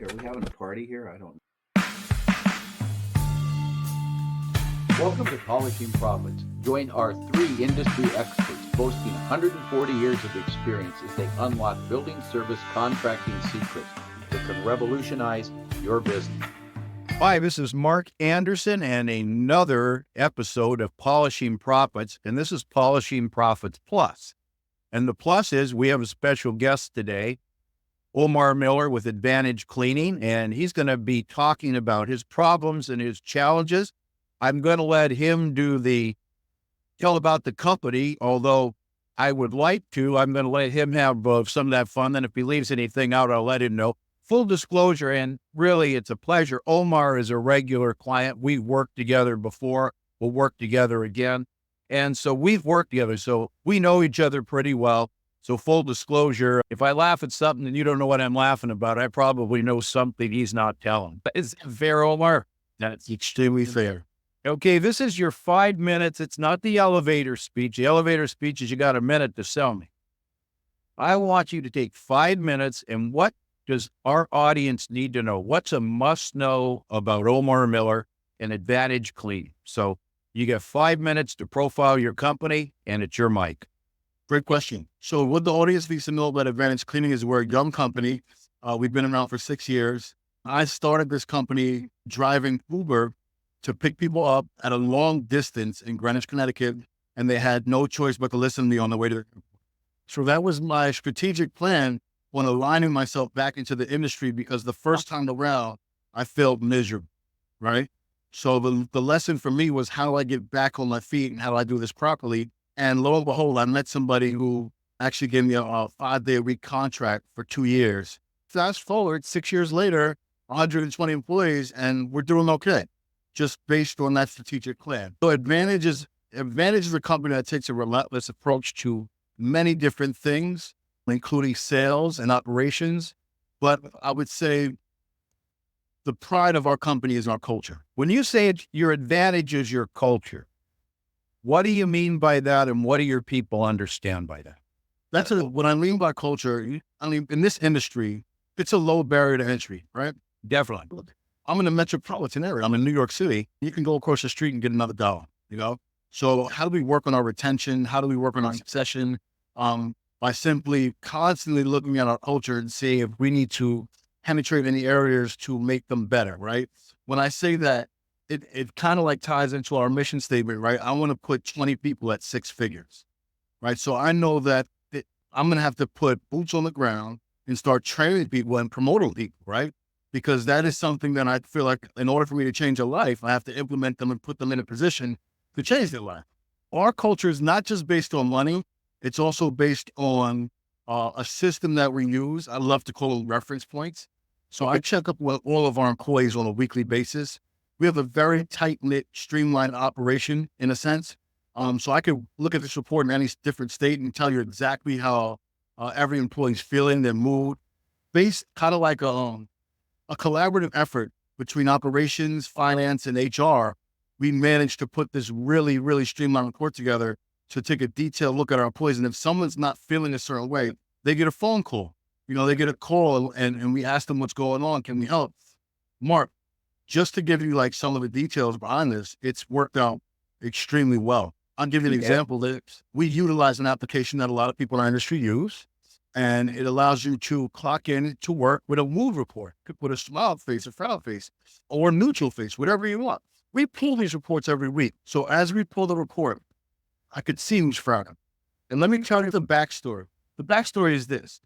Are we having a party here? I don't. Welcome to Polishing Profits. Join our 3 industry experts boasting 140 years of experience as they unlock building service contracting secrets that can revolutionize your business. Hi, this is Mark Anderson and another episode of Polishing Profits, and this is Polishing Profits Plus. And the plus is we have a special guest today, Omar Miller with Advantage Cleaning, and he's going to be talking about his problems and his challenges. I'm going to let him tell about the company, although I would like to. I'm going to let him have some of that fun. And if he leaves anything out, I'll let him know. Full disclosure, and really it's a pleasure. Omar is a regular client. We've worked together before. We'll work together again. And so we've worked together. So we know each other pretty well. So full disclosure, if I laugh at something and you don't know what I'm laughing about, I probably know something he's not telling. Is that fair, Omar? That's extremely fair. Okay, this is your 5 minutes. It's not the elevator speech. The elevator speech is you got a minute to sell me. I want you to take 5 minutes, and what does our audience need to know? What's a must know about Omar Miller and Advantage Cleaning? So you get 5 minutes to profile your company, and it's your mic. Great question. So what the audience needs to know about Advantage Cleaning is we're a young company. We've been around for 6 years. I started this company driving Uber to pick people up at a long distance in Greenwich, Connecticut, and they had no choice but to listen to me on the way to. So that was my strategic plan when aligning myself back into the industry, because the first time around, I felt miserable, right? So the lesson for me was how do I get back on my feet and how do I do this properly? And lo and behold, I met somebody who actually gave me a 5-day-a-week contract for 2 years. Fast forward 6 years later, 120 employees, and we're doing okay, just based on that strategic plan. So Advantage is a company that takes a relentless approach to many different things, including sales and operations. But I would say the pride of our company is our culture. When you say your advantage is your culture, what do you mean by that, and what do your people understand by that? What I mean by culture. I mean, in this industry, it's a low barrier to entry, right? Definitely. I'm in a metropolitan area. I'm in New York City. You can go across the street and get another dollar, So how do we work on our retention? How do we work on our succession? By simply constantly looking at our culture and seeing if we need to penetrate any areas to make them better, right? When I say that, it kind of like ties into our mission statement, right? I want to put 20 people at 6 figures, right? So I know that I'm going to have to put boots on the ground and start training people and promoting people, right? Because that is something that I feel like in order for me to change a life, I have to implement them and put them in a position to change their life. Our culture is not just based on money. It's also based on a system that we use. I love to call them reference points. So I check up with all of our employees on a weekly basis. We have a very tight-knit, streamlined operation in a sense. So I could look at this report in any different state and tell you exactly how every employee's feeling, their mood, based kind of like a collaborative effort between operations, finance, and HR. We managed to put this really, really streamlined report together to take a detailed look at our employees. And if someone's not feeling a certain way, they get a phone call. They get a call and we ask them what's going on. Can we help? Mark, just to give you like some of the details behind this, it's worked out extremely well. I'll give you an example that we utilize an application that a lot of people in our industry use, and it allows you to clock in to work with a mood report. You could put a smile face, a frown face, or a neutral face, whatever you want. We pull these reports every week. So as we pull the report, I could see who's frowning. And let me tell you the backstory. The backstory is this.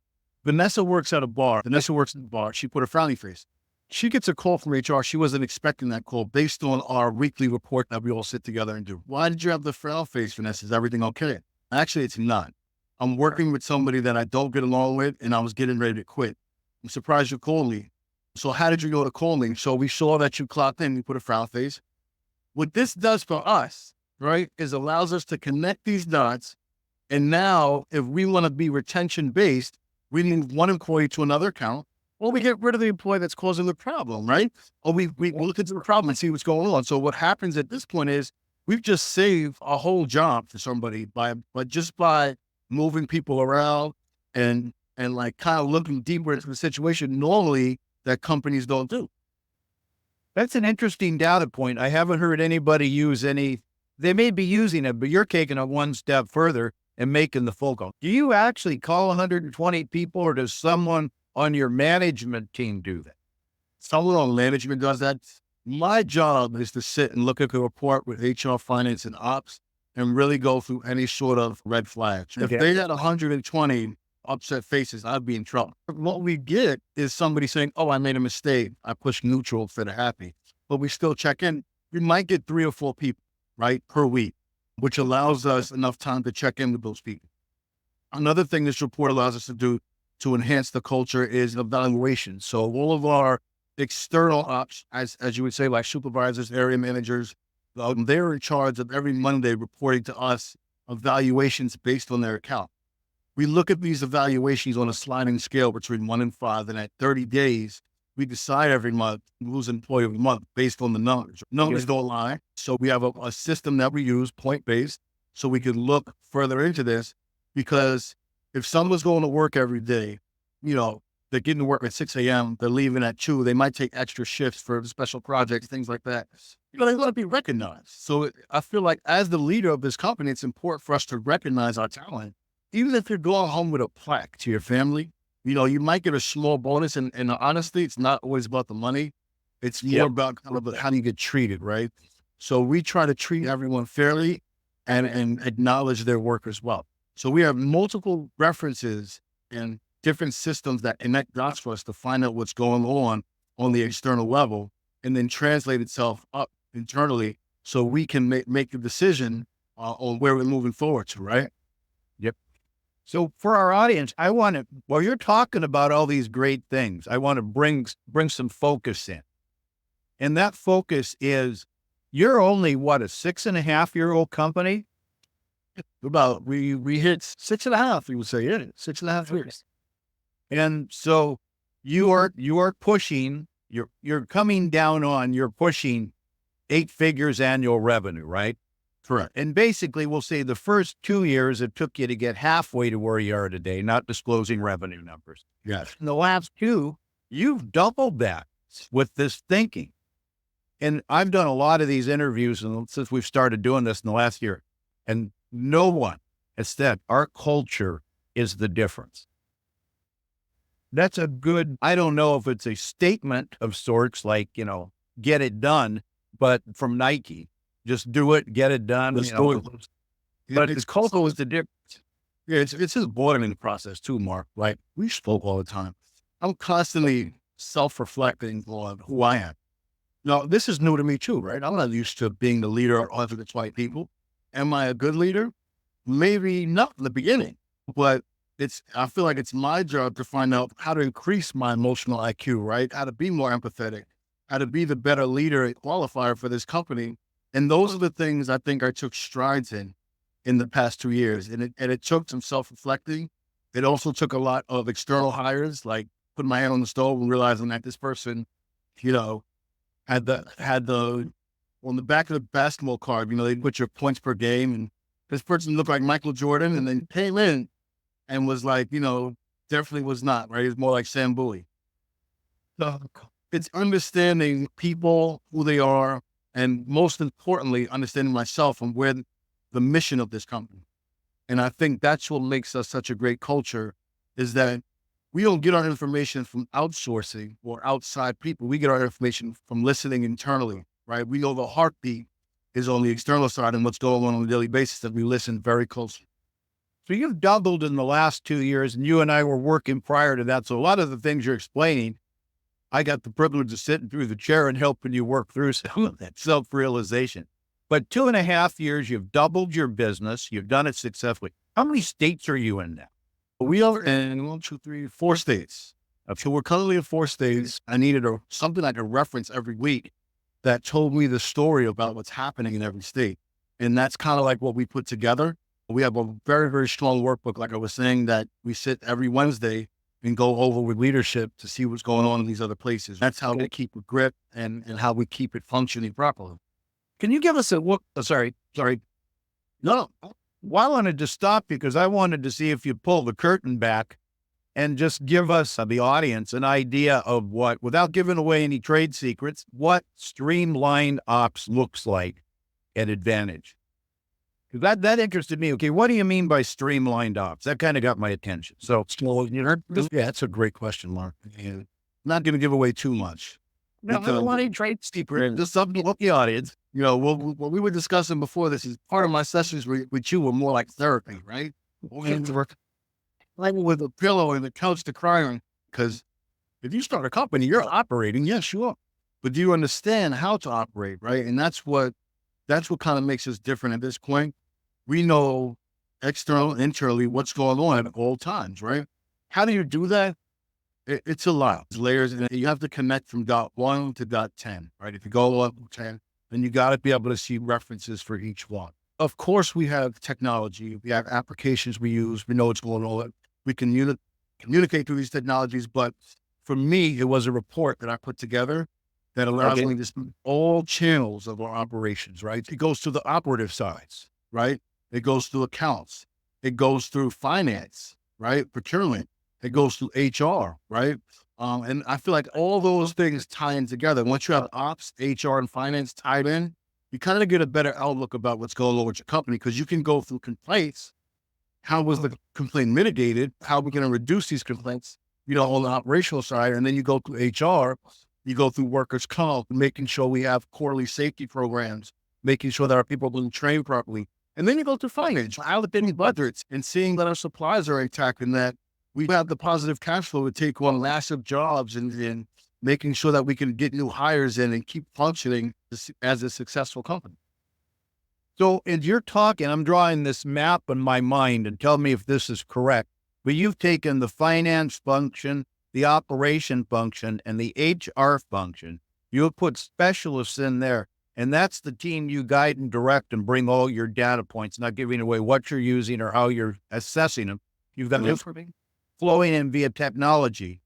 Vanessa works at a bar. Vanessa works at the bar. She put a frowny face. She gets a call from HR. She wasn't expecting that call based on our weekly report that we all sit together and do. Why did you have the frown face, Vanessa? Is everything okay? Actually, it's not. I'm working with somebody that I don't get along with, and I was getting ready to quit. I'm surprised you called me. So how did you know to call me? So we saw that you clocked in, you put a frown face. What this does for us, right, is allows us to connect these dots. And now if we want to be retention based, we move one employee to another account, or we get rid of the employee that's causing the problem, right? Or we look into the problem and see what's going on. So what happens at this point is we've just saved a whole job for somebody by moving people around and like kind of looking deeper into the situation. Normally that companies don't do. That's an interesting data point. I haven't heard anybody use any. They may be using it, but you're taking it one step further and making the full call. Do you actually call 120 people, or does someone on your management team do that? Someone on management does that. My job is to sit and look at the report with HR, finance, and ops and really go through any sort of red flags. If they had 120 upset faces, I'd be in trouble. What we get is somebody saying, oh, I made a mistake. I pushed neutral instead of happy. But we still check in. We might get 3 or 4 people, right, per week, which allows us enough time to check in with those people. Another thing this report allows us to do to enhance the culture is evaluation. So all of our external ops, as you would say, like supervisors, area managers, they're in charge of every Monday reporting to us evaluations based on their account. We look at these evaluations on a sliding scale between 1 and 5, and at 30 days, we decide every month who's employee of the month based on the numbers. Numbers don't lie. So we have a system that we use, point-based, so we can look further into this, because if someone's going to work every day, they're getting to work at 6 a.m., they're leaving at 2, they might take extra shifts for special projects, things like that. They want to be recognized. So I feel like as the leader of this company, it's important for us to recognize our talent. Even if you're going home with a plaque to your family, you might get a small bonus. And honestly, it's not always about the money. It's more about how do you get treated, right? So we try to treat everyone fairly and acknowledge their work as well. So we have multiple references and different systems that connect dots for us to find out what's going on the external level, and then translate itself up internally so we can make a decision on where we're moving forward to, right? Yep. So for our audience, while you're talking about all these great things, I want to bring some focus in. And that focus is, you're only, a 6.5-year-old company? About, we hit 6.5, we would say, 6.5 years. And so you are pushing, you're coming down on, you're pushing 8 figures annual revenue, right? Correct. And basically we'll say the first 2 years, it took you to get halfway to where you are today, not disclosing revenue numbers. Yes. In the last 2, you've doubled that with this thinking. And I've done a lot of these interviews since we've started doing this in the last year, and no one has said our culture is the difference. That's a good, I don't know if it's a statement of sorts, like, get it done, but from Nike, just do it, get it done. But it's culture is the difference. Yeah, it's just boiling in the process too, Mark. Like, we spoke all the time. I'm constantly self-reflecting on who I am. Now, this is new to me too, right? I'm not used to being the leader of the 20 people. Am I a good leader? Maybe not in the beginning, but I feel like it's my job to find out how to increase my emotional IQ, right? How to be more empathetic, how to be the better leader and qualifier for this company. And those are the things I think I took strides in the past 2 years. And it took some self-reflecting. It also took a lot of external hires, like putting my hand on the stove and realizing that this person, had the on the back of the basketball card, they put your points per game, and this person looked like Michael Jordan, and then came in and was like, definitely was not, right? It's more like Sam Bowie. So it's understanding people, who they are, and most importantly, understanding myself and where the mission of this company. And I think that's what makes us such a great culture, is that we don't get our information from outsourcing or outside people. We get our information from listening internally, right? We know the heartbeat is on the external side and what's going on a daily basis, that we listen very closely. So you've doubled in the last 2 years, and you and I were working prior to that. So a lot of the things you're explaining, I got the privilege of sitting through the chair and helping you work through some of that self-realization. But 2.5 years, you've doubled your business. You've done it successfully. How many states are you in now? We are in 4 states. So we're currently in 4 states. I needed something I could reference every week that told me the story about what's happening in every state. And that's kind of like what we put together. We have a very, very strong workbook, like I was saying, that we sit every Wednesday and go over with leadership to see what's going on in these other places. That's how we keep a grip and how we keep it functioning properly. Can you give us a look? Sorry. No. Well, I wanted to stop you because I wanted to see if you pull the curtain back and just give us, the audience, an idea of what, without giving away any trade secrets, what streamlined ops looks like at Advantage. Because that interested me. Okay, what do you mean by streamlined ops? That kind of got my attention. So, yeah, that's a great question, Mark. And I'm not going to give away too much. no, I don't want any trade secrets. Just something to the audience. You know, what we were discussing before this is part of my sessions with you were more like therapy, right? We had to work like with a pillow and a couch to cry on. Because if you start a company, you're operating, yeah, sure. But do you understand how to operate, right? And that's what kind of makes us different at this point. We know external, internally, what's going on at all times, right? How do you do that? It's a lot. It's layers, and you have to connect from dot 1 to dot 10, right? If you go up to 10, then you got to be able to see references for each one. Of course, we have technology. We have applications we use. We know what's going on. We can communicate through these technologies. But for me, it was a report that I put together that allows me to see all channels of our operations, right? It goes to the operative sides, right? It goes through accounts. It goes through finance, right? Procurement. It goes through HR, right? And I feel like all those things tie in together. Once you have ops, HR, and finance tied in, you kind of get a better outlook about what's going on with your company, because you can go through complaints. How was the complaint mitigated? How are we going to reduce these complaints, you know, on the operational side? And then you go through HR, you go through workers' comp, making sure we have quarterly safety programs, making sure that our people are being trained properly. And then you go to finance, allocating budgets and seeing that our supplies are intact and that we have the positive cash flow to take on massive jobs and making sure that we can get new hires in and keep functioning as a successful company. So as you're talking, I'm drawing this map in my mind, and tell me if this is correct. But you've taken the finance function, the operation function, and the HR function. You have put specialists in there. And that's the team you guide and direct and bring all your data points, not giving away what you're using or how you're assessing them. You've got information flowing in via technology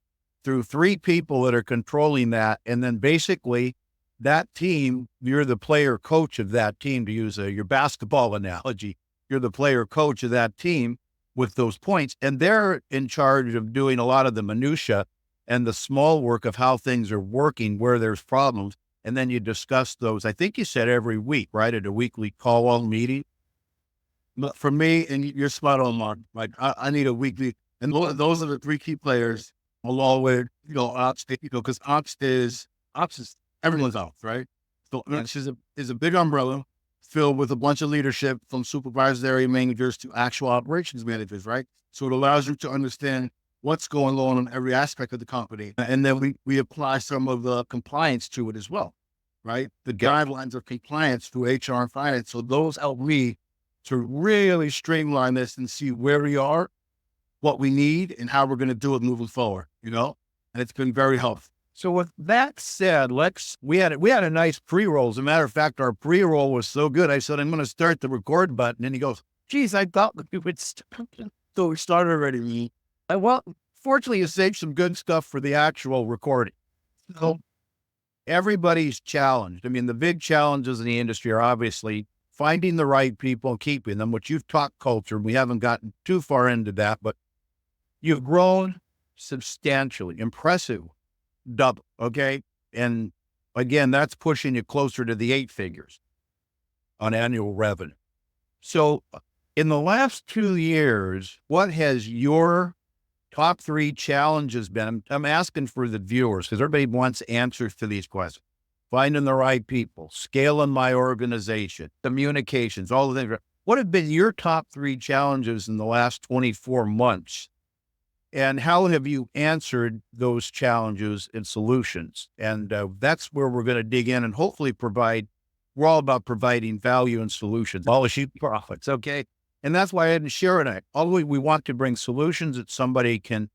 through 3 people that are controlling that. And then basically that team, you're the player coach of that team, to use your basketball analogy. You're the player coach of that team with those points. And they're in charge of doing a lot of the minutia and the small work of how things are working, where there's problems. And then you discuss those, I think you said every week, right? At a weekly call meeting. But for me, and you're spot on, Mark, like I need a weekly, and those are the 3 key players along with, you know, ops, you know, because ops is everyone's ops, right? So ops is a big umbrella filled with a bunch of leadership from supervisors, area managers to actual operations managers, right? So it allows you to understand what's going on in every aspect of the company. And then we apply some of the compliance to it as well, right? The guidelines of compliance through HR and finance. So those help me to really streamline this and see where we are, what we need, and how we're going to do it moving forward, you know? And it's been very helpful. So with that said, we had a nice pre-roll. As a matter of fact, our pre-roll was so good. I said, I'm going to start the record button. And he goes, geez, I thought we would start. So we started already. Well, fortunately, you saved some good stuff for the actual recording. So everybody's challenged. I mean, the big challenges in the industry are obviously finding the right people and keeping them, which you've talked culture. We haven't gotten too far into that, but you've grown substantially, impressive, double, okay? And again, that's pushing you closer to the 8 figures on annual revenue. So in the last 2 years, what has your top 3 challenges been? I'm asking for the viewers because everybody wants answers to these questions. Finding the right people, scaling my organization, communications, all the things. What have been your top 3 challenges in the last 24 months? And how have you answered those challenges and solutions? And that's where we're going to dig in and hopefully we're all about providing value and solutions, polishing profits, okay? And that's why I didn't share it. Although we want to bring solutions that somebody can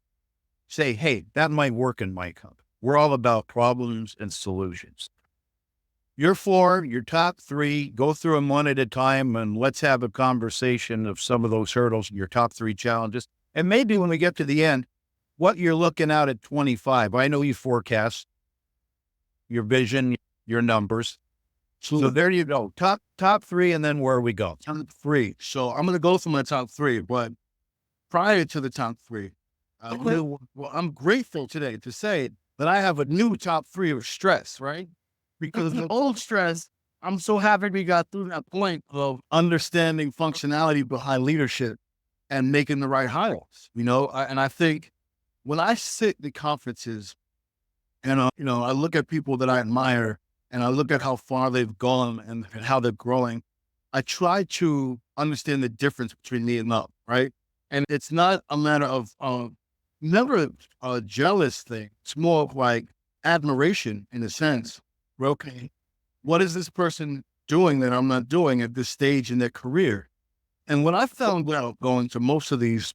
say, hey, that might work in my company. We're all about problems and solutions. Your 4, your top 3, go through them one at a time, and let's have a conversation of some of those hurdles, your top 3 challenges. And maybe when we get to the end, what you're looking at 25. I know you forecast your vision, your numbers. So there you go. Top 3, and then where we go. Top 3. So I'm going to go through my top 3, but prior to the top 3, Well, I'm grateful today to say that I have a new top 3 of stress, right? Because the old stress, I'm so happy we got through that point of understanding functionality behind leadership and making the right hires, and I think when I sit in conferences and, I look at people that I admire and I look at how far they've gone and how they're growing, I try to understand the difference between me and them, right? And it's not a matter of never a jealous thing. It's more of like admiration in a sense. Well, okay, what is this person doing that I'm not doing at this stage in their career? And what I found out going to most of these,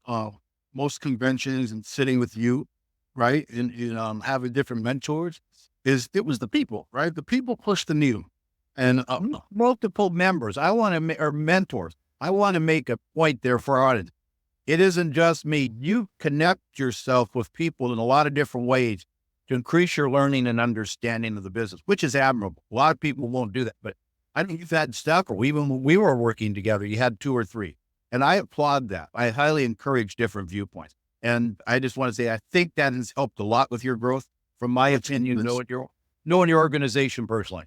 most conventions and sitting with you, right, and having different mentors, is it was the people, right? The people push the needle. And Multiple members. Or mentors. I want to make a point there for our audience. It isn't just me. You connect yourself with people in a lot of different ways to increase your learning and understanding of the business, which is admirable. A lot of people won't do that, but I think you've had several. Even when we were working together, you had 2 or 3. And I applaud that. I highly encourage different viewpoints. And I just want to say, I think that has helped a lot with your growth, from my opinion, knowing your organization personally.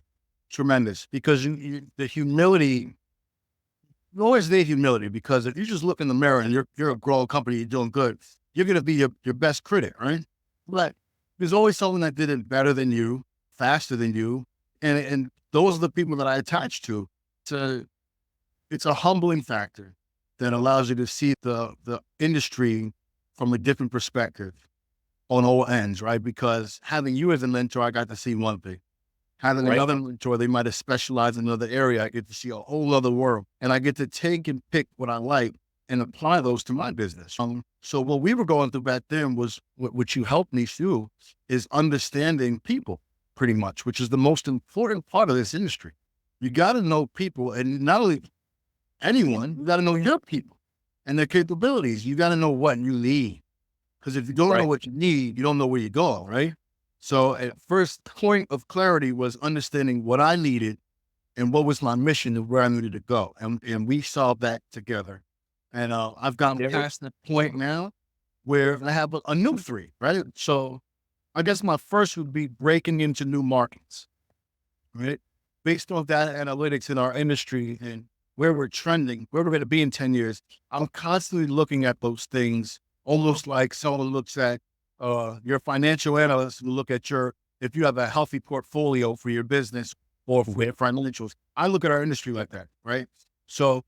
Tremendous, because the humility, you always need humility, because if you just look in the mirror and you're a growing company, you're doing good, you're going to be your best critic, right? But there's always someone that did it better than you, faster than you. And those are the people that I attach to. It's a humbling factor that allows you to see the industry from a different perspective on all ends, right? Because having you as a mentor, I got to see one thing. Having another mentor, they might have specialized in another area. I get to see a whole other world, and I get to take and pick what I like and apply those to my business. So what we were going through back then was what you helped me through is understanding people, pretty much, which is the most important part of this industry. You got to know people, and not only anyone, you got to know your people and their capabilities. You got to know what you need, because if you don't know what you need, you don't know where you're going, right? So at first point of clarity was understanding what I needed and what was my mission and where I needed to go. And we solved that together. And I've gotten past the point now where I have a new 3, right? So I guess my first would be breaking into new markets, right? Based on that analytics in our industry and where we're trending, where we're going to be in 10 years, I'm constantly looking at those things, almost like someone looks at your financial analyst will look at if you have a healthy portfolio for your business or for your financials. I look at our industry like that, right? So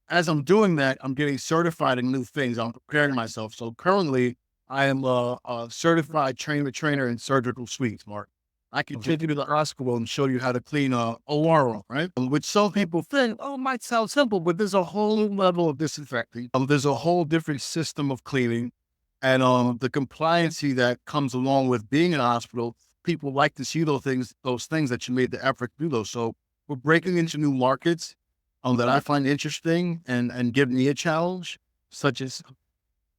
as I'm doing that, I'm getting certified in new things. I'm preparing myself. So currently I am a certified trainer in surgical suites, Mark. I can take you to the hospital and show you how to clean a OR, right? Which some people think, it might sound simple, but there's a whole level of disinfecting. There's a whole different system of cleaning. And the compliancy that comes along with being in a hospital, people like to see those things that you made the effort to do those. So we're breaking into new markets that I find interesting and give me a challenge, such as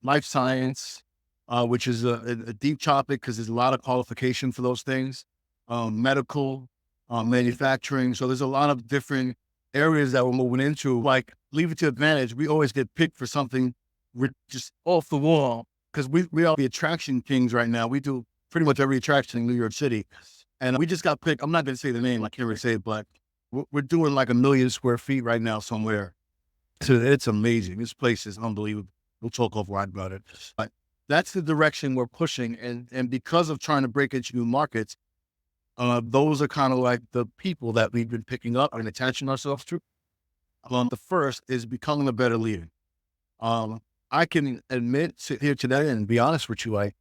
life science, which is a deep topic because there's a lot of qualification for those things, medical, manufacturing. So there's a lot of different areas that we're moving into. Like Leave It to Advantage, we always get picked for something we're just off the wall. Because we are the attraction kings right now. We do pretty much every attraction in New York City. And we just got picked. I'm not going to say the name. I can't really say it, but we're doing like 1 million square feet right now somewhere. So it's amazing. This place is unbelievable. We'll talk offline about it. But that's the direction we're pushing. And because of trying to break into new markets, those are kind of like the people that we've been picking up and attaching ourselves to. The first is becoming a better leader. I can sit here today and be honest with you. I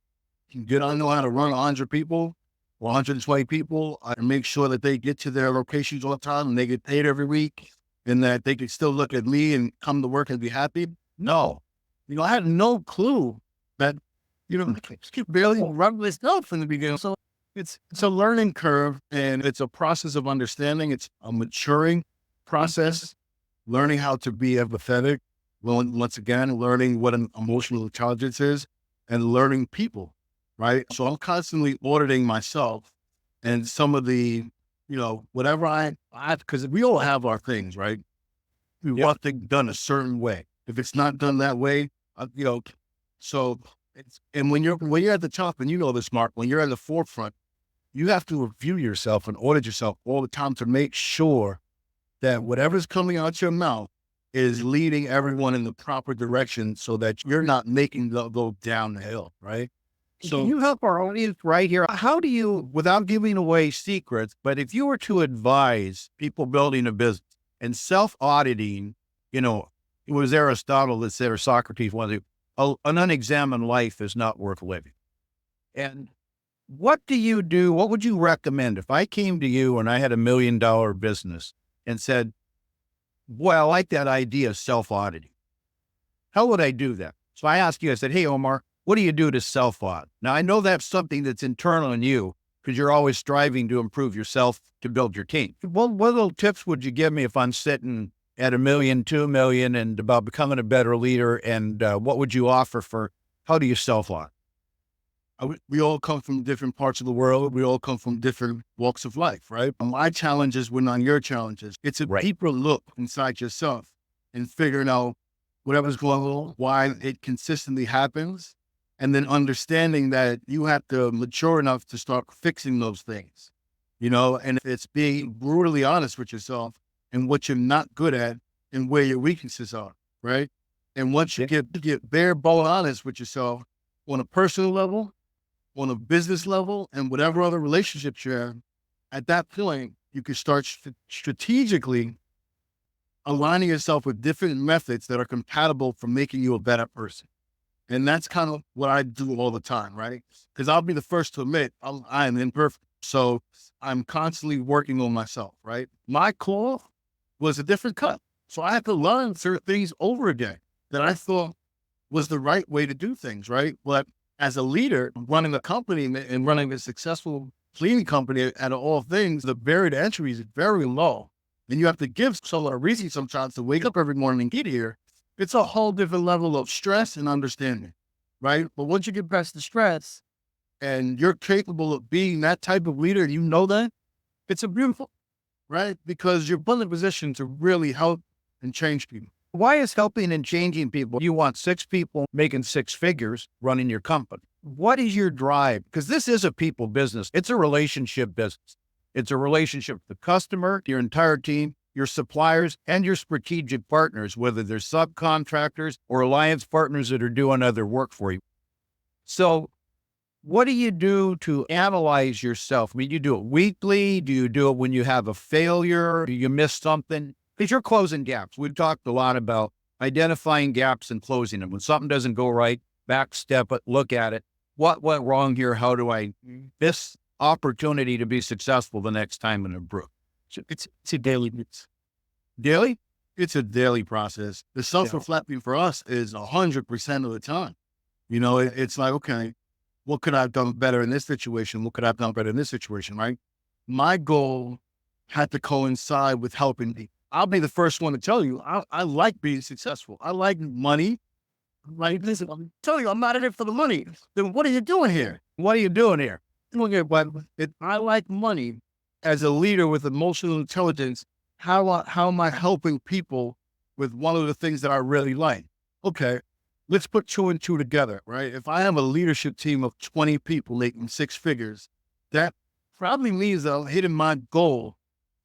don't know how to run 100 people or 120 people. I make sure that they get to their locations on time and they get paid every week and that they can still look at me and come to work and be happy. No, I had no clue that, I barely run this stuff from the beginning. So it's a learning curve and it's a process of understanding. It's a maturing process, learning how to be empathetic. Once again, learning what an emotional intelligence is and learning people, right? So I'm constantly auditing myself and some of the, whatever I because we all have our things, right? We want things done a certain way. If it's not done that way, so And when you're at the top, and you know this, Mark, when you're at the forefront, you have to review yourself and audit yourself all the time to make sure that whatever's coming out your mouth is leading everyone in the proper direction so that you're not making them go down the hill, right? So, can you help our audience right here? How do you, without giving away secrets, but if you were to advise people building a business and self-auditing, it was Aristotle that said, or Socrates, an unexamined life is not worth living. And what do you do? What would you recommend if I came to you and I had $1 million business and said, boy, I like that idea of self-auditing. How would I do that? So I asked you, I said, hey, Omar, what do you do to self-audit? Now, I know that's something that's internal in you because you're always striving to improve yourself to build your team. What little tips would you give me if I'm sitting at $1 million, $2 million, and about becoming a better leader? And what would you offer for how do you self-audit? We all come from different parts of the world. We all come from different walks of life, right? My challenges were not your challenges. It's a deeper look inside yourself and figuring out whatever's going on, why it consistently happens, and then understanding that you have to mature enough to start fixing those things, and it's being brutally honest with yourself and what you're not good at and where your weaknesses are, right? And once you get bare bone honest with yourself on a personal level, on a business level, and whatever other relationships you have, at that point, you can start strategically aligning yourself with different methods that are compatible for making you a better person. And that's kind of what I do all the time, right? Because I'll be the first to admit I am imperfect. So I'm constantly working on myself, right? My core was a different cut. So I had to learn certain things over again that I thought was the right way to do things, right? But as a leader, running a company and running a successful cleaning company out of all things, the barrier to entry is very low. And you have to give someone a reason sometimes to wake up every morning and get here. It's a whole different level of stress and understanding, right? But once you get past the stress and you're capable of being that type of leader, and you know that, it's a beautiful, right? Because you're put in a position to really help and change people. Why is helping and changing people? You want 6 people making 6 figures running your company. What is your drive? Because this is a people business. It's a relationship business. It's a relationship with the customer, your entire team, your suppliers, and your strategic partners, whether they're subcontractors or alliance partners that are doing other work for you. So what do you do to analyze yourself? I mean, you do it weekly? Do you do it when you have a failure? Do you miss something? Because you're closing gaps. We've talked a lot about identifying gaps and closing them. When something doesn't go right, backstep it, look at it. What went wrong here? How do I this opportunity to be successful the next time and improve? It's a daily. Daily? It's a daily process. The self-reflecting for us is 100% of the time. It's like, okay, what could I have done better in this situation? What could I have done better in this situation, right? My goal had to coincide with helping me. I'll be the first one to tell you, I like being successful. I like money. Like, listen, I'm telling you, I'm not in it for the money. Then what are you doing here? What are you doing here? I like money. As a leader with emotional intelligence, how am I helping people with one of the things that I really like? Okay, let's put 2 and 2 together, right? If I have a leadership team of 20 people making 6 figures, that probably means that I'm hitting my goal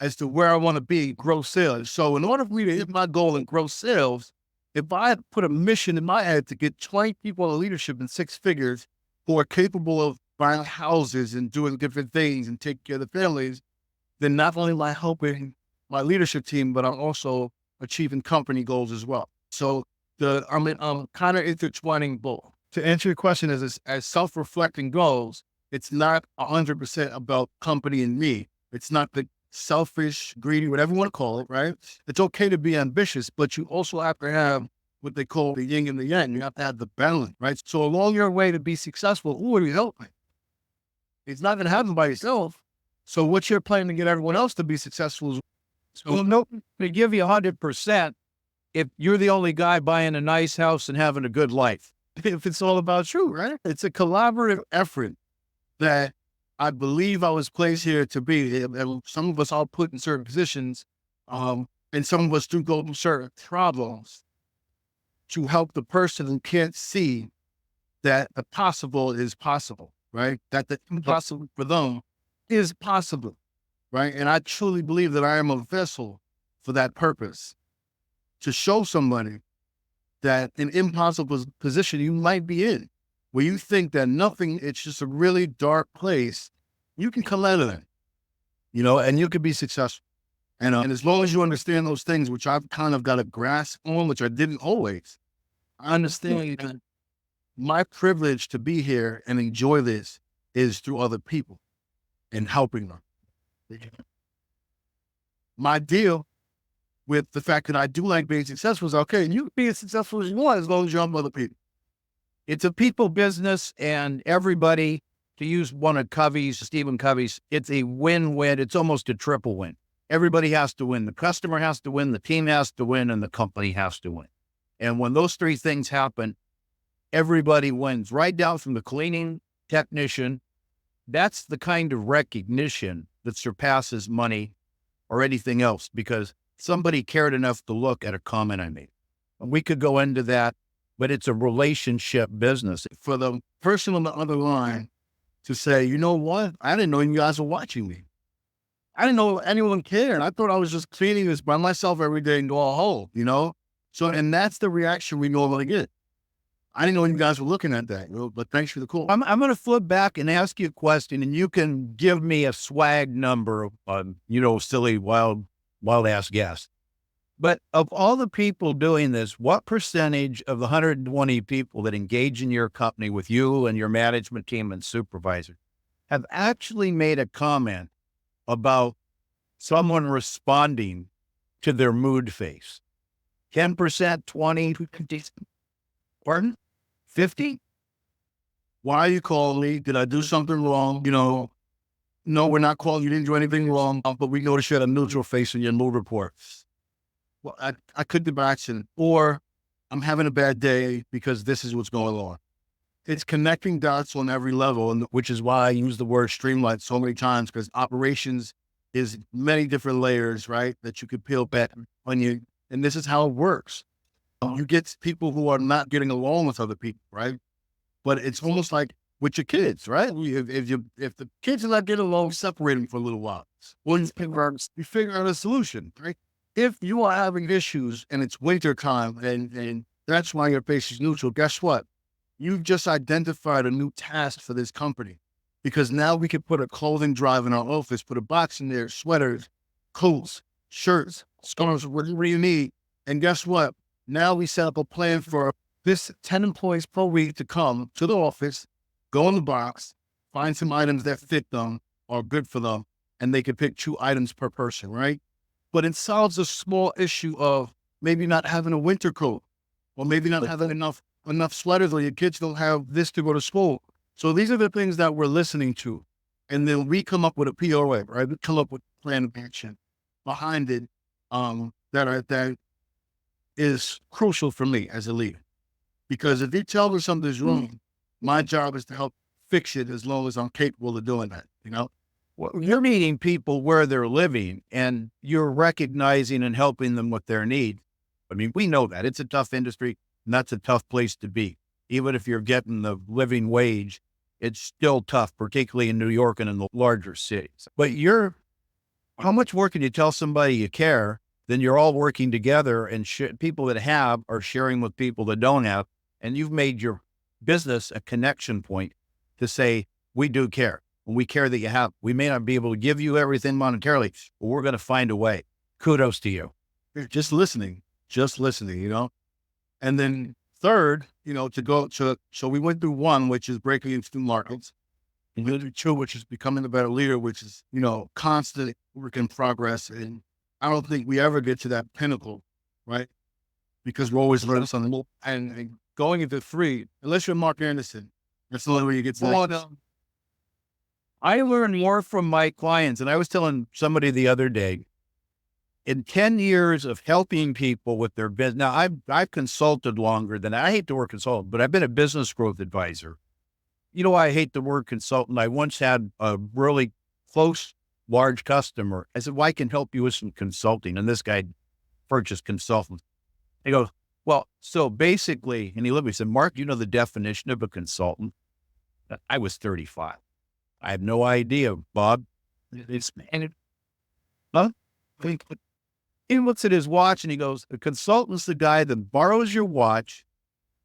as to where I want to be, grow sales. So in order for me to hit my goal and grow sales, if I put a mission in my head to get 20 people in leadership in 6 figures who are capable of buying houses and doing different things and taking care of the families, then not only am I helping my leadership team, but I'm also achieving company goals as well. So I'm kind of intertwining both. To answer your question, as self-reflecting goals, it's not 100% about company and me. It's not the selfish, greedy, whatever you want to call it, right? It's okay to be ambitious, but you also have to have what they call the yin and the yang. You have to have the balance, right? So along your way to be successful, who are you helping? It's not going to happen by yourself. So what's your plan to get everyone else to be successful? Well, no, to give you 100%, if you're the only guy buying a nice house and having a good life. If it's all about you, right? It's a collaborative effort that I believe I was placed here to be. And some of us are put in certain positions, and some of us do go through certain problems to help the person who can't see that the possible is possible, right? That the impossible for them is possible, right? And I truly believe that I am a vessel for that purpose, to show somebody that an impossible position you might be in, where you think that nothing, it's just a really dark place, you can come out of that, and you could be successful. And as long as you understand those things, which I've kind of got a grasp on, which I didn't always, I understand that my privilege to be here and enjoy this is through other people and helping them. My deal with the fact that I do like being successful is, okay, you can be as successful as you want as long as you help other people. It's a people business, and everybody, to use one of Stephen Covey's, it's a win-win. It's almost a triple win. Everybody has to win. The customer has to win, the team has to win, and the company has to win. And when those three things happen, everybody wins, right down from the cleaning technician. That's the kind of recognition that surpasses money or anything else, because somebody cared enough to look at a comment I made. We could go into that, but it's a relationship business. For the person on the other line to say, you know what? I didn't know you guys were watching me. I didn't know anyone cared. I thought I was just cleaning this by myself every day and go all home, So, and that's the reaction we normally get. I didn't know you guys were looking at that, but thanks for the call. I'm going to flip back and ask you a question, and you can give me a swag number, silly, wild ass guess. But of all the people doing this, what percentage of the 120 people that engage in your company with you and your management team and supervisor have actually made a comment about someone responding to their mood face? 10%, 20, 50, pardon? 50? Why are you calling me? Did I do something wrong? No, we're not calling. You didn't do anything wrong, but we noticed you had a neutral face in your mood report. Well, I could be by accident, or I'm having a bad day because this is what's going on. It's connecting dots on every level, and which is why I use the word streamlined so many times, because operations is many different layers, right, that you could peel back on you. And this is how it works. You get people who are not getting along with other people, right? But it's almost like with your kids, right? If the kids are not getting along, separate them for a little while. Well, you figure out a solution, right? If you are having issues and it's winter time and that's why your face is neutral, guess what? You've just identified a new task for this company, because now we can put a clothing drive in our office, put a box in there, sweaters, coats, shirts, scarves, whatever you need. And guess what? Now we set up a plan for this 10 employees per week to come to the office, go in the box, find some items that fit them or good for them, and they can pick 2 items per person, right? But it solves a small issue of maybe not having a winter coat, or maybe not having enough sweaters, or your kids don't have this to go to school. So these are the things that we're listening to. And then we come up with a POA, right? We come up with a plan of action behind it that is crucial for me as a leader. Because if you tell me something's wrong, my job is to help fix it as long as I'm capable of doing that, Well, you're meeting people where they're living, and you're recognizing and helping them with their needs. I mean, we know that. It's a tough industry, and that's a tough place to be. Even if you're getting the living wage, it's still tough, particularly in New York and in the larger cities. But how much more can you tell somebody you care? Then you're all working together, and people that have are sharing with people that don't have. And you've made your business a connection point to say, we do care. And we care that you have. We may not be able to give you everything monetarily, but we're going to find a way. Kudos to you. Just listening, And then third, so we went through 1, which is breaking into new markets. And we went through 2, which is becoming a better leader, which is, constant work in progress. And I don't think we ever get to that pinnacle, right? Because we're always learning something. And going into 3, unless you're Mark Anderson, that's the only way you get to that. I learn more from my clients. And I was telling somebody the other day, in 10 years of helping people with their business, now I've consulted longer than I hate the word consultant, but I've been a business growth advisor. You know why I hate the word consultant? I once had a really close, large customer. I said, well, I can help you with some consulting. And this guy purchased consultants. He goes, Well, so basically, and he looked at me and said, Mark, you know the definition of a consultant? I was 35. I have no idea, Bob. It's, and it, huh? He looks at his watch and he goes, a consultant's the guy that borrows your watch,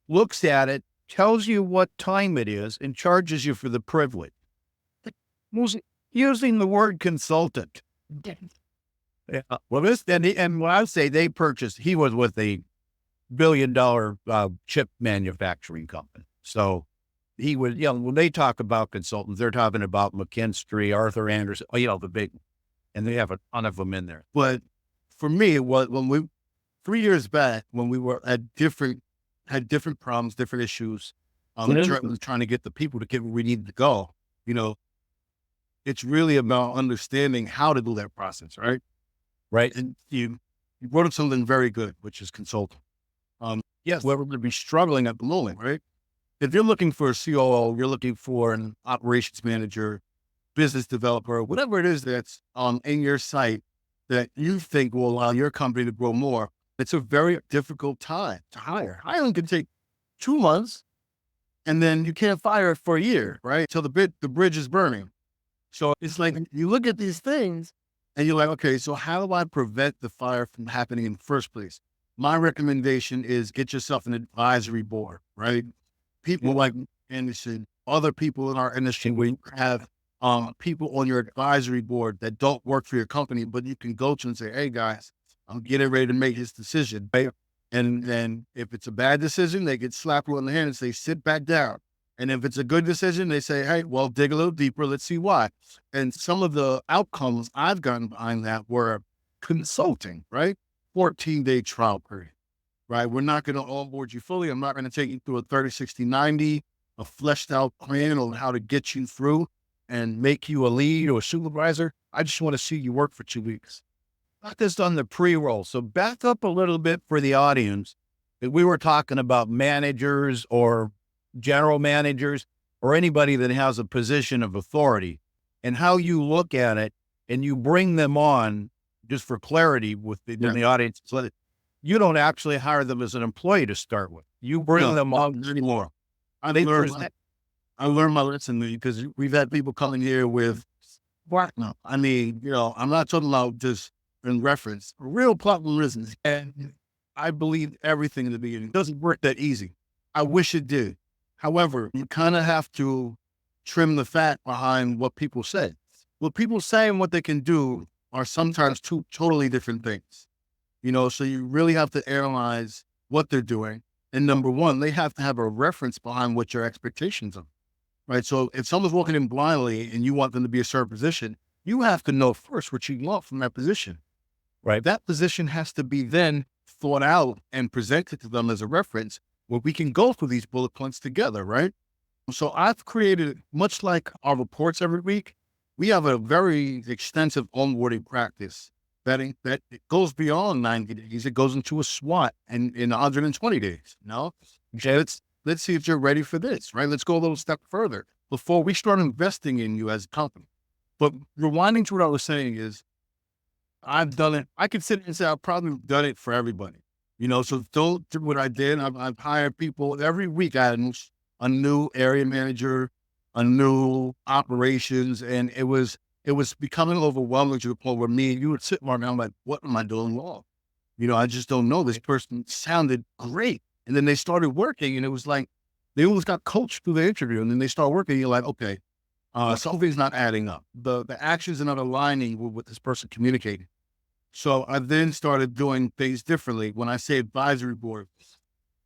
looks at it, tells you what time it is, and charges you for the privilege. Using the word consultant. Yeah. Well, and when I say they purchased, he was with a billion-dollar chip manufacturing company. So he was, when they talk about consultants, they're talking about McKinstry, Arthur Anderson, the big, and they have a ton of them in there. But for me, it was when 3 years back, when we were had different problems, different issues, trying to get the people to get where we needed to go, it's really about understanding how to do that process, right? Right. And you brought up something very good, which is consulting. Yes. We're going to be struggling at the moment, right? If you're looking for a COO, you're looking for an operations manager, business developer, whatever it is that's in your site that you think will allow your company to grow more, it's a very difficult time to hire. Hiring can take 2 months, and then you can't fire it for a year, right? Till the bridge is burning. So it's like you look at these things and you're like, okay, so how do I prevent the fire from happening in the first place? My recommendation is get yourself an advisory board, right? People like Anderson, other people in our industry, we have people on your advisory board that don't work for your company, but you can go to and say, hey guys, I'm getting ready to make this decision. Right? And then if it's a bad decision, they get slapped on the hand and say, sit back down. And if it's a good decision, they say, hey, well, dig a little deeper. Let's see why. And some of the outcomes I've gotten behind that were consulting, right? 14-day trial period, right? We're not going to onboard you fully. I'm not going to take you through a 30, 60, 90, a fleshed out plan on how to get you through and make you a lead or a supervisor. I just want to see you work for 2 weeks. Got this on the pre-roll. So back up a little bit for the audience. We were talking about managers or general managers or anybody that has a position of authority and how you look at it and you bring them on just for clarity with the audience. So you don't actually hire them as an employee to start with. You bring them on anymore. I learned my lesson because we've had people coming here with what? No, I mean, I'm not talking about just in reference, real problem reasons. And I believe everything in the beginning. It doesn't work that easy. I wish it did. However, you kind of have to trim the fat behind what people say. What people say and what they can do are sometimes two totally different things. So you really have to analyze what they're doing. And number one, they have to have a reference behind what your expectations are, right? So if someone's walking in blindly and you want them to be a certain position, you have to know first what you want from that position, right? That position has to be then thought out and presented to them as a reference where we can go through these bullet points together, right? So I've created, much like our reports every week, we have a very extensive onboarding practice that it goes beyond 90 days. It goes into a SWOT and in 120 days. Okay, let's see if you're ready for this, right? Let's go a little step further before we start investing in you as a company. But rewinding to what I was saying is, I've done it. I can sit and say I've probably done it for everybody. So don't do what I did. I've hired people every week. I had a new area manager, a new operations, and it was becoming overwhelming to the point where me and you would sit around. I'm like, what am I doing wrong? I just don't know. This person sounded great, and then they started working, and it was like they almost got coached through the interview, and then they start working. And you're like, okay, something's not adding up. The actions are not aligning with what this person communicated. So I then started doing things differently. When I say advisory board,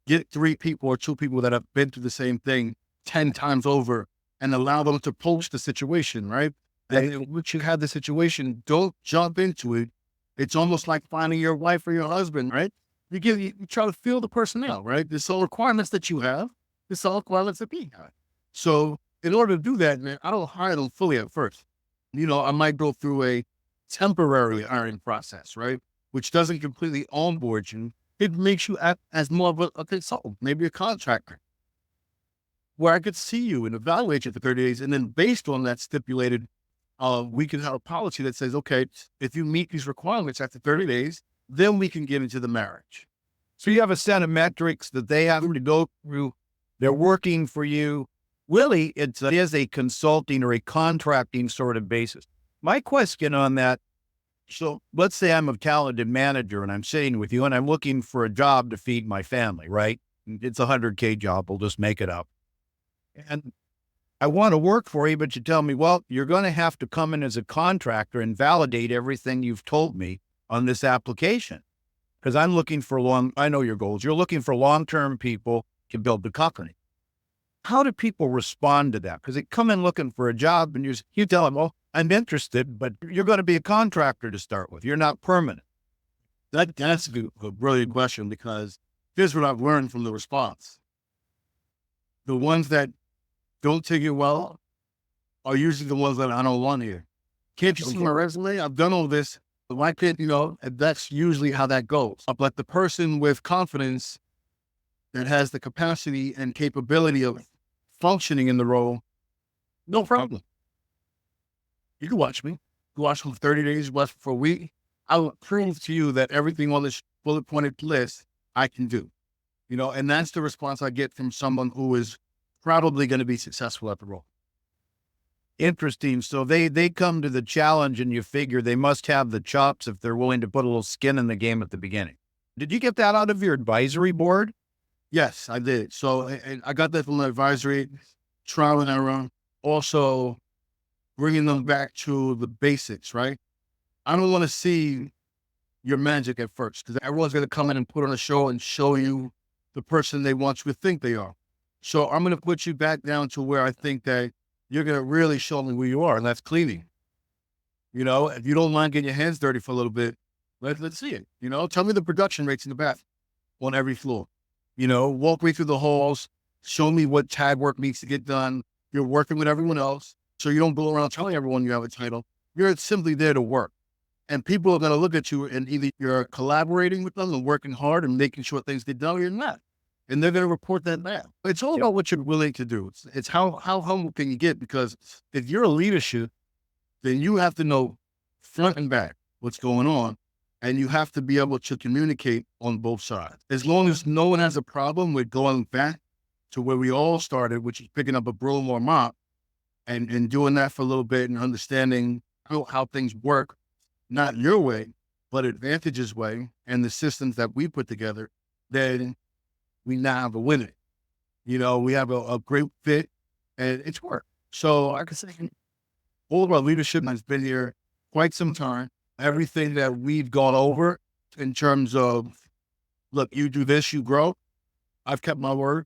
get 3 people or 2 people that have been through the same thing 10 times over and allow them to approach the situation, right? And once you have the situation, don't jump into it. It's almost like finding your wife or your husband, right? You try to feel the person out, right? There's all requirements that you have. There's all requirements that we have. So in order to do that, man, I don't hire them fully at first. I might go through a temporary hiring process, right? Which doesn't completely onboard you. It makes you act as more of a consultant, maybe a contractor, where I could see you and evaluate you for 30 days. And then based on that stipulated, we can have a policy that says, okay, if you meet these requirements after 30 days, then we can get into the marriage. So you have a set of metrics that they have to go through. They're working for you. Really, it is a consulting or a contracting sort of basis. My question on that, so let's say I'm a talented manager and I'm sitting with you and I'm looking for a job to feed my family, right? It's a 100K job. We'll just make it up. And I want to work for you, but you tell me, well, you're going to have to come in as a contractor and validate everything you've told me on this application. Because I'm looking for I know your goals. You're looking for long-term people to build the company. How do people respond to that? Because they come in looking for a job and you tell them, well, I'm interested, but you're going to be a contractor to start with. You're not permanent. That's a brilliant question, because here's what I've learned from the response. The ones that don't take it well are usually the ones that I don't want here. Can't you see my resume? I've done all this. Why can't, and that's usually how that goes. But the person with confidence that has the capacity and capability of functioning in the role, no problem. You can watch me. You watch me for 30 days, watch me for a week. I will prove to you that everything on this bullet pointed list I can do. And that's the response I get from someone who is probably going to be successful at the role. Interesting. So they come to the challenge and you figure they must have the chops if they're willing to put a little skin in the game at the beginning. Did you get that out of your advisory board? Yes, I did. So I got that from the advisory, trial and error, also bringing them back to the basics, right? I don't want to see your magic at first, because everyone's going to come in and put on a show and show you the person they want you to think they are. So I'm going to put you back down to where I think that you're going to really show me who you are, and that's cleaning. If you don't mind getting your hands dirty for a little bit, let's see it. Tell me the production rates in the bath on every floor. Walk me through the halls, show me what tag work needs to get done. You're working with everyone else, so you don't go around telling everyone you have a title. You're simply there to work. And people are going to look at you, and either you're collaborating with them and working hard and making sure things get done, or you're not. And they're going to report that back. It's all about what you're willing to do. It's how humble can you get? Because if you're a leadership, then you have to know front and back what's going on. And you have to be able to communicate on both sides. As long as no one has a problem with going back to where we all started, which is picking up a broom or mop and doing that for a little bit and understanding how things work, not your way, but Advantage's way and the systems that we put together, then we now have a winner. We have a great fit and it's work. So like I say, all of our leadership has been here quite some time. Everything that we've gone over in terms of, look, you do this, you grow. I've kept my word,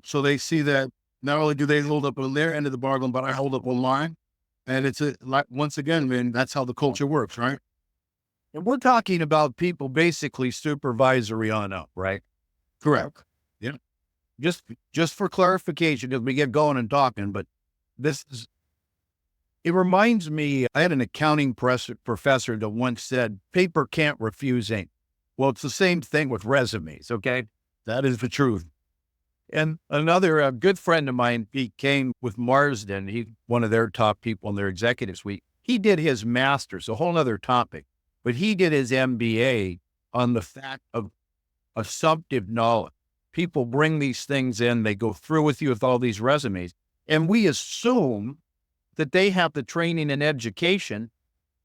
so they see that not only do they hold up on their end of the bargain, but I hold up on mine. And it's once again, man, that's how the culture works, right? And we're talking about people basically supervisory on up, right? Correct. Yeah. Just for clarification, as we get going and talking, but it reminds me, I had an accounting professor that once said, paper can't refuse ink. Well, it's the same thing with resumes, okay? That is the truth. And another good friend of mine, he came with Marsden. He's one of their top people in their executive suite. He did his master's, a whole other topic, but he did his MBA on the fact of assumptive knowledge. People bring these things in, they go through with you with all these resumes, and we assume that they have the training and education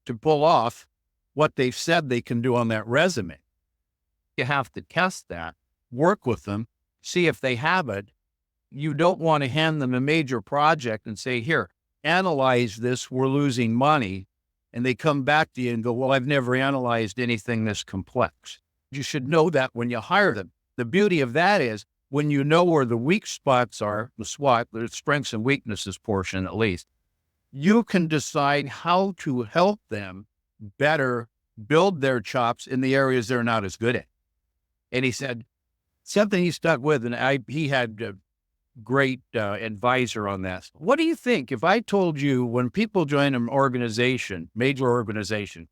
to pull off what they've said they can do on that resume. You have to test that, work with them, see if they have it. You don't want to hand them a major project and say, here, analyze this, we're losing money. And they come back to you and go, well, I've never analyzed anything this complex. You should know that when you hire them. The beauty of that is when you know where the weak spots are, the strengths and weaknesses portion at least, you can decide how to help them better build their chops in the areas they're not as good at. And he said, something he stuck with, and he had a great advisor on this. What do you think if I told you when people join an organization, major organization,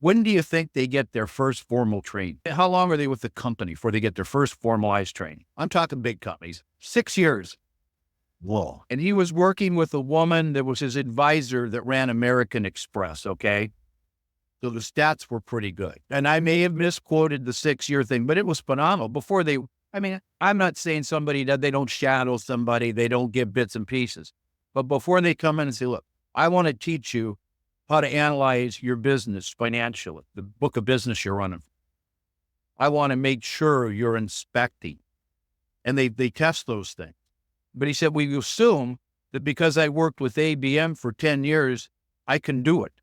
when do you think they get their first formal training? How long are they with the company before they get their first formalized training? I'm talking big companies, 6 years. Whoa. And he was working with a woman that was his advisor that ran American Express, okay? So the stats were pretty good. And I may have misquoted the 6-year thing, but it was phenomenal. I'm not saying somebody that they don't shadow somebody, they don't give bits and pieces. But before they come in and say, look, I want to teach you how to analyze your business financially, the book of business you're running. I want to make sure you're inspecting. And they test those things. But he said, we assume that because I worked with ABM for 10 years, I can do it.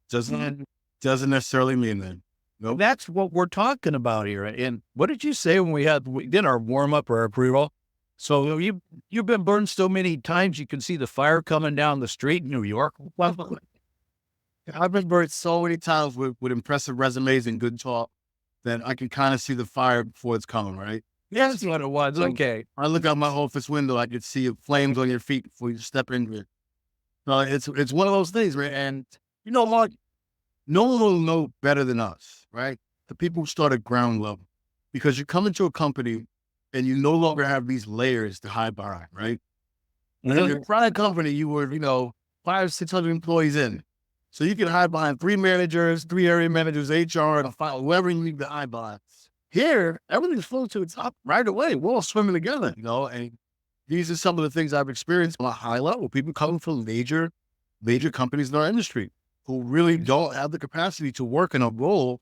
Doesn't necessarily mean that. Nope. That's what we're talking about here. And what did you say when we did our warm-up or our pre-roll? So you've been burned so many times, you can see the fire coming down the street in New York. I've been burned so many times with impressive resumes and good talk that I can kind of see the fire before it's coming, right? Yeah, that's what it was. So okay. I look out my office window, I could see flames on your feet before you step into it. So it's one of those things, right? And Mark, no one will know better than us, right? The people who start at ground level, because you come into a company and you no longer have these layers to hide behind, right? In your prior company, you were, 500-600 employees in. So you can hide behind 3 managers, 3 area managers, HR, and whoever you need to hide behind. Here, everything's flown to the top right away. We're all swimming together, and these are some of the things I've experienced on a high level. People coming from major companies in our industry who really don't have the capacity to work in a role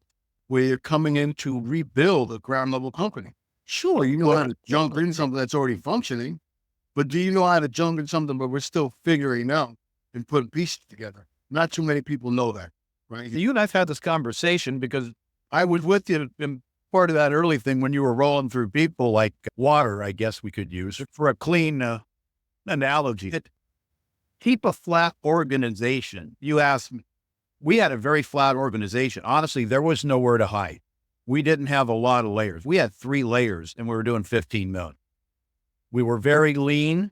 where you're coming in to rebuild a ground level company. Sure, you know how to jump in something that's already functioning, but do you know how to jump in something but we're still figuring out and putting pieces together? Not too many people know that, right? You and I've had this conversation because I was with you in part of that early thing when you were rolling through people like water, I guess we could use for a clean analogy. Keep a flat organization. You asked me, we had a very flat organization. Honestly, there was nowhere to hide. We didn't have a lot of layers. We had 3 layers and we were doing 15 million. We were very lean.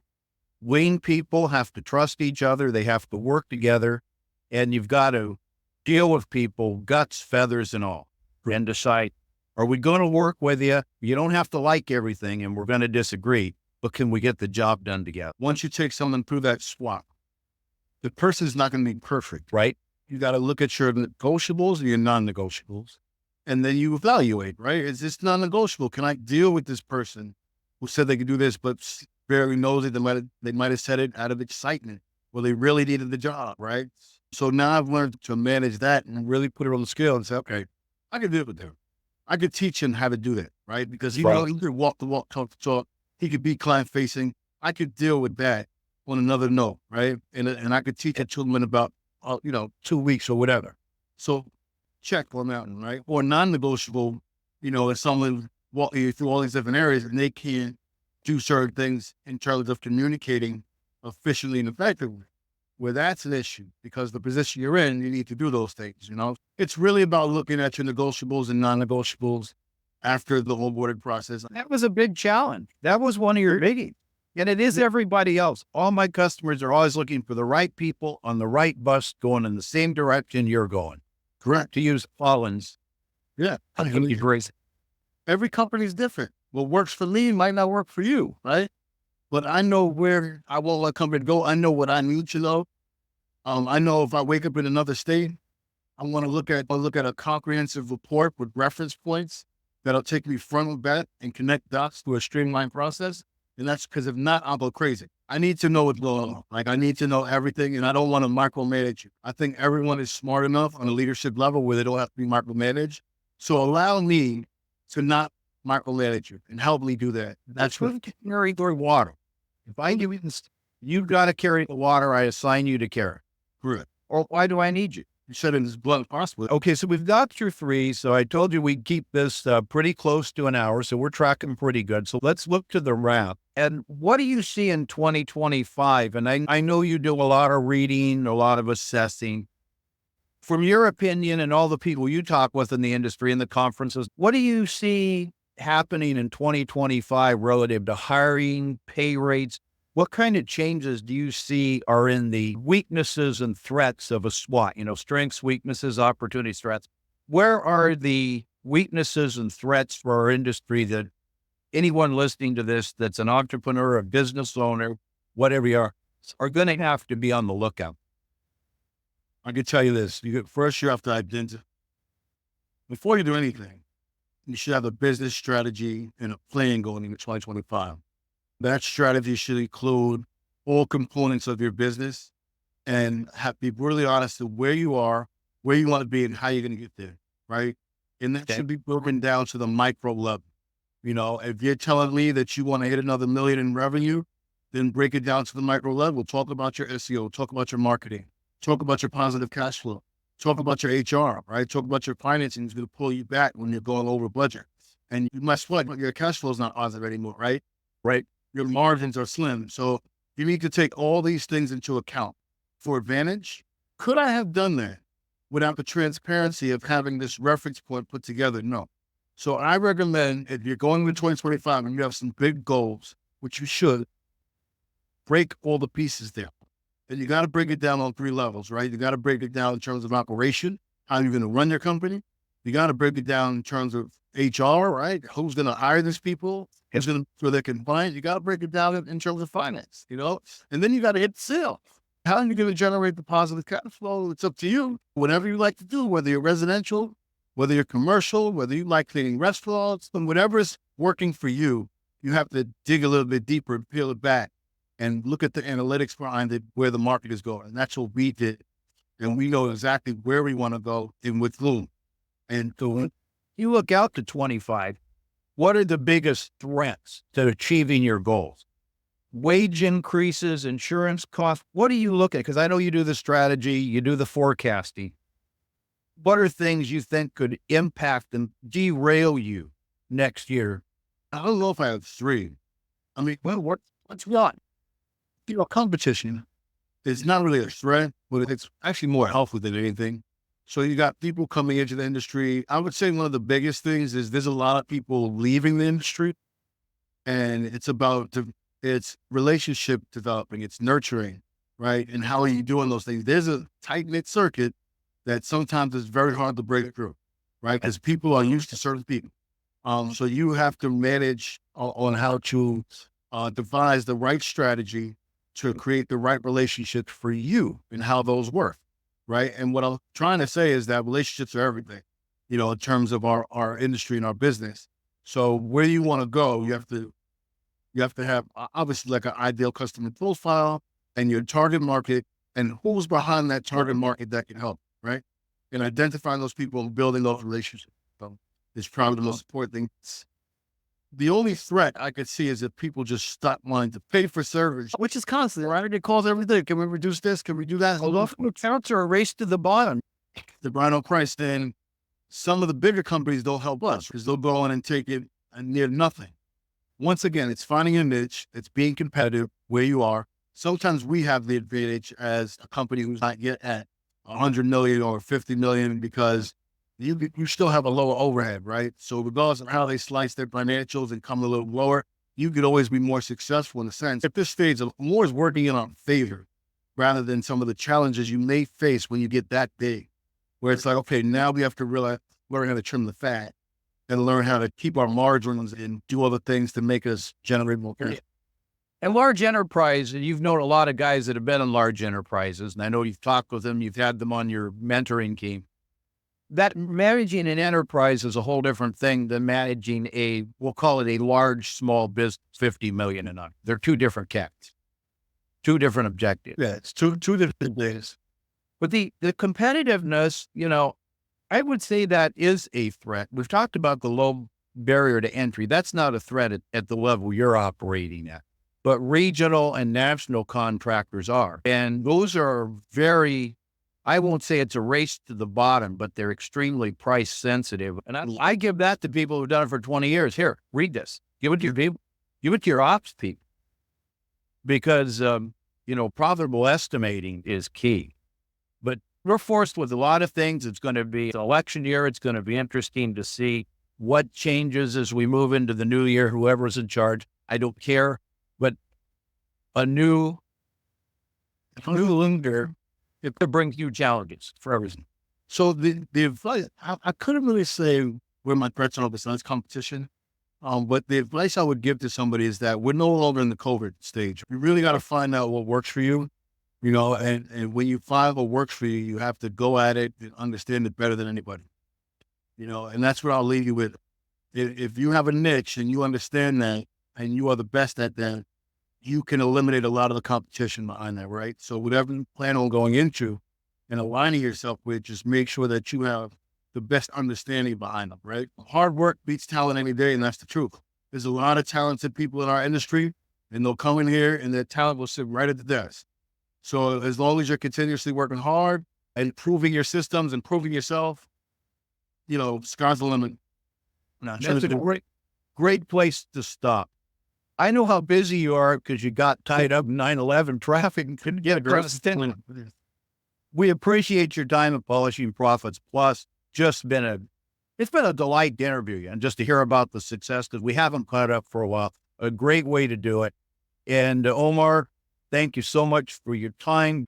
Lean people have to trust each other. They have to work together. And you've got to deal with people, guts, feathers, and all, and decide, are we going to work with you? You don't have to like everything, and we're going to disagree, but can we get the job done together? Once you take someone through that swap, the person's not going to be perfect, right? You got to look at your negotiables and your non-negotiables, and then you evaluate, right? Is this non-negotiable? Can I deal with this person who said they could do this, but barely knows it? They might have said it out of excitement. Well, they really needed the job, right? So now I've learned to manage that and really put it on the scale and say, okay, I can do it with him. I could teach him how to do that, right? Because he could walk the walk, talk the talk. He could be client facing. I could deal with that on another note, right? And I could teach it to him in about, 2 weeks or whatever. So check on that one, right? Or non-negotiable, if someone walk you through all these different areas and they can't do certain things in terms of communicating efficiently and effectively. Where that's an issue, because the position you're in, you need to do those things, It's really about looking at your negotiables and non-negotiables after the onboarding process. That was a big challenge. That was one of your biggies. And it is everybody else. All my customers are always looking for the right people on the right bus going in the same direction you're going. Correct. To use Collins. Yeah. Every company is different. What works for me might not work for you, right? But I know where I want my company to go. I know what I need to know. I know if I wake up in another state, I want to look at a comprehensive report with reference points that'll take me front and back and connect dots to a streamlined process. And that's because if not, I'll go crazy. I need to know what's going on. Like I need to know everything, and I don't want to micromanage you. I think everyone is smart enough on a leadership level where they don't have to be micromanaged. So allow me to not micromanage you and help me do that. That's what carry the water. If I give you this, you've got to carry the water I assign you to carry. Correct. Or why do I need you? You said it as blunt as possible. Okay, so we've got through 3. So I told you we'd keep this pretty close to an hour. So we're tracking pretty good. So let's look to the wrap. And what do you see in 2025? And I know you do a lot of reading, a lot of assessing. From your opinion and all the people you talk with in the industry and the conferences, what do you see happening in 2025 relative to hiring, pay rates? What kind of changes do you see are in the weaknesses and threats of a SWOT? Strengths, weaknesses, opportunities, threats. Where are the weaknesses and threats for our industry that anyone listening to this that's an entrepreneur, a business owner, whatever you are going to have to be on the lookout? I can tell you this. First, you have to identify before you do anything, you should have a business strategy and a plan going into 2025. That strategy should include all components of your business and be really honest to where you are, where you want to be, and how you're going to get there, right? And that should be broken down to the micro level. You know, if you're telling me that you want to hit another $1 million in revenue, then break it down to the micro level. Talk about your SEO, talk about your marketing, talk about your positive cash flow, talk about your HR, right? Talk about your financing is going to pull you back when you're going over budget. And you must feel like your cash flow is not positive anymore, right? Right. Your margins are slim. So you need to take all these things into account. For advantage, could I have done that without the transparency of having this reference point put together? No. So I recommend if you're going into 2025 and you have some big goals, which you should, break all the pieces down. And you got to break it down on 3 levels, right? You got to break it down in terms of operation, how you're going to run your company. You got to break it down in terms of HR, right? Who's going to hire these people? Who's going to so they're compliant? You got to break it down in terms of finance, you know? And then you got to hit sales. How are you going to generate the positive cash flow? It's up to you. Whatever you like to do, whether you're residential, whether you're commercial, whether you like cleaning restaurants, and whatever is working for you, you have to dig a little bit deeper and peel it back and look at the analytics behind it, where the market is going. And that's what we did. And we know exactly where we want to go and with whom. And so You look out to 25. What are the biggest threats to achieving your goals? Wage increases, insurance costs. What do you look at? Because I know you do the strategy, you do the forecasting. What are things you think could impact and derail you next year? I don't know if I have 3. I mean, well, what's not? You know, competition is not really a threat, but it's actually more helpful than anything. So you got people coming into the industry. I would say one of the biggest things is there's a lot of people leaving the industry, and it's relationship developing, it's nurturing, right? And how are you doing those things? There's a tight-knit circuit that sometimes is very hard to break through, right? Because people are used to certain people. So you have to manage on how to devise the right strategy to create the right relationship for you and how those work, right? And what I'm trying to say is that relationships are everything, you know, in terms of our industry and our business. So where you want to go, you have to have obviously like an ideal customer profile and your target market and who's behind that target market that can help, right? And identifying those people and building those relationships is probably the most important thing. The only threat I could see is if people just stop wanting to pay for service, which is constant, right? It calls everything. Can we reduce this? Can we do that? Accounts are a race to the bottom. The bridal price. Then some of the bigger companies don't help us because they'll go on and take it near nothing. Once again, it's finding a niche. It's being competitive where you are. Sometimes we have the advantage as a company who's not yet at 100 million or 50 million because you still have a lower overhead, right? So regardless of how they slice their financials and come a little lower, you could always be more successful in a sense. At this stage, more is working in our favor rather than some of the challenges you may face when you get that big, where it's like, okay, now we have to learn how to trim the fat and learn how to keep our margins and do other things to make us generate more cash. And large enterprise, and you've known a lot of guys that have been in large enterprises, and I know you've talked with them, you've had them on your mentoring team. That managing an enterprise is a whole different thing than managing we'll call it a large, small business, 50 million and up. They're 2 different cats, 2 different objectives. Yeah, it's two different things. But the competitiveness, you know, I would say that is a threat. We've talked about the low barrier to entry. That's not a threat at the level you're operating at, but regional and national contractors are. And those are I won't say it's a race to the bottom, but they're extremely price sensitive. And I give that to people who've done it for 20 years. Here, read this. Give it to your people. Give it to your ops people. Because, profitable estimating is key. But we're forced with a lot of things. It's going to be an election year. It's going to be interesting to see what changes as we move into the new year, whoever's in charge. I don't care. But a new leader, it could bring huge challenges for everything. So the advice, I couldn't really say where my threats are besides competition. But the advice I would give to somebody is that we're no longer in the COVID stage. You really got to find out what works for you, and when you find what works for you, you have to go at it and understand it better than anybody. and that's what I'll leave you with. If you have a niche and you understand that and you are the best at that, you can eliminate a lot of the competition behind that, right? So whatever you plan on going into and aligning yourself with, just make sure that you have the best understanding behind them, right? Hard work beats talent any day, and that's the truth. There's a lot of talented people in our industry, and they'll come in here and their talent will sit right at the desk. So as long as you're continuously working hard and improving your systems, improving yourself, sky's the limit. That's a great place to stop. I know how busy you are because you got tied up in 9/11 traffic and couldn't get across the finish. We appreciate your time at Polishing Profits Plus. It's been a delight to interview you and just to hear about the success, because we haven't caught up for a while. A great way to do it. And Omar, thank you so much for your time.